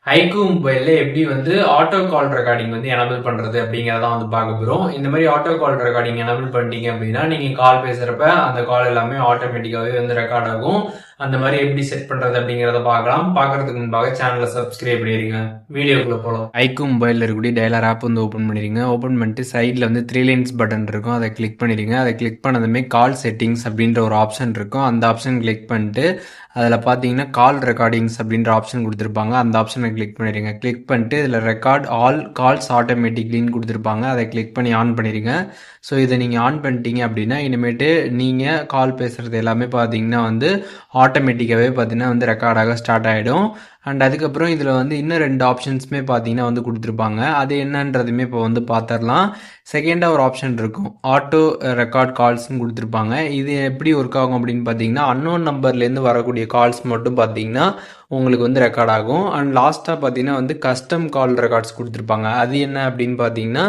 Haiku மொபைல்ல எப்படி auto கால் recording enable பண்றது அப்படிங்கிறத பார்க்க போறோம். இந்த மாதிரி ஆட்டோ கால் ரெக்கார்டிங் எனேபிள் பண்ணிட்டீங்க அப்படின்னா நீங்க கால் பேசுறப்ப அந்த கால் எல்லாமே ஆட்டோமேட்டிக்காவே ரெக்கார்ட் ஆகும். அந்த மாதிரி எப்படி செட் பண்றது அப்படிங்கிறத பார்க்கலாம். பார்க்கறதுக்கு முன்பாக சேனலை சப்ஸ்கிரைப் பண்ணிருங்க. வீடியோக்குள்ள போகலாம். ஹைக்கூ மொபைலில் இருக்கக்கூடிய டயலர் ஆப் ஓப்பன் பண்ணிடுங்க. ஓப்பன் பண்ணிட்டு சைடில் 3 லைன்ஸ் பட்டன் இருக்கும், அதை கிளிக் பண்ணிடுங்க. அதை கிளிக் பண்ணதுமே கால் செட்டிங்ஸ் அப்படின்ற ஒரு ஆப்ஷன் இருக்கும். அந்த ஆப்ஷன் கிளிக் பண்ணிட்டு அதில் பார்த்தீங்கன்னா கால் ரெக்கார்டிங்ஸ் அப்படின்ற ஆப்ஷன் கொடுத்துருப்பாங்க. அந்த ஆப்ஷனை கிளிக் பண்ணிடுங்க. கிளிக் பண்ணிட்டு இதில் ரெக்கார்ட் ஆல் கால்ஸ் ஆட்டோமேட்டிக்லின்னு கொடுத்துருப்பாங்க. அதை கிளிக் பண்ணி ஆன் பண்ணிடுங்க. ஸோ இதை நீங்கள் ஆன் பண்ணிட்டீங்க அப்படின்னா இனிமேட்டு நீங்கள் கால் பேசுகிறது எல்லாமே பார்த்தீங்கன்னா ஆட்டோமேட்டிக்காகவே பார்த்தீங்கன்னா ரெக்கார்டாக ஸ்டார்ட் ஆகிடும். அண்ட் அதுக்கப்புறம் இதில் இன்னும் 2 ஆப்ஷன்ஸுமே பார்த்தீங்கன்னா கொடுத்துருப்பாங்க. அது என்னன்றதுமே இப்போ பார்த்துடலாம். செகண்டாக ஒரு ஆப்ஷன் இருக்கும், ஆட்டோ ரெக்கார்ட் கால்ஸ்னு கொடுத்துருப்பாங்க. இது எப்படி ஒர்க் ஆகும் அப்படின்னு பார்த்தீங்கன்னா அன்னோன் நம்பர்லேருந்து வரக்கூடிய கால்ஸ் மட்டும் பார்த்தீங்கன்னா உங்களுக்கு ரெக்கார்ட் ஆகும். அண்ட் லாஸ்ட்டாக பார்த்தீங்கன்னா கஸ்டம் கால் ரெக்கார்ட்ஸ் கொடுத்துருப்பாங்க. அது என்ன அப்படின்னு பார்த்தீங்கன்னா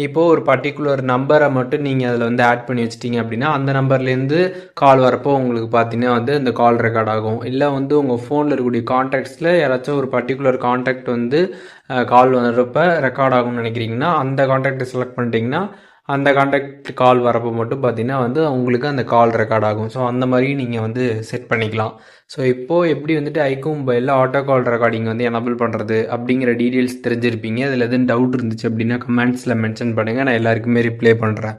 இப்போது ஒரு பர்டிகுலர் நம்பரை மட்டும் நீங்கள் அதில் ஆட் பண்ணி வச்சிட்டிங்க அப்படின்னா அந்த நம்பர்லேருந்து கால் வரப்போ உங்களுக்கு பார்த்தீங்கன்னா இந்த கால் ரெக்கார்ட் ஆகும். இல்லை உங்கள் ஃபோனில் இருக்கக்கூடிய கான்டாக்ட்ஸில் யாராச்சும் ஒரு பர்டிகுலர் கான்டாக்ட் கால் வர்றப்ப ரெக்கார்ட் ஆகும்னு நினைக்கிறீங்கன்னா அந்த கான்டாக்டை செலக்ட் பண்ணிட்டீங்கன்னா அந்த கான்டாக்ட் கால் வரப்போ மட்டும் பார்த்தீங்கன்னா உங்களுக்கு அந்த கால் ரெக்கார்ட் ஆகும். ஸோ அந்த மாதிரி நீங்கள் செட் பண்ணிக்கலாம். ஸோ இப்போது எப்படி ஹைக்கூ மொபைலில் ஆட்டோ கால் ரெக்கார்டிங் எனேபிள் பண்ணுறது அப்படிங்கிற டீட்டெயில்ஸ் தெரிஞ்சிருப்பீங்க. அதில் எதுவும் டவுட் இருந்துச்சு அப்படின்னா கமெண்ட்ஸில் மென்ஷன் பண்ணுங்கள், நான் எல்லாருக்குமே ரிப்ளை பண்ணுறேன்.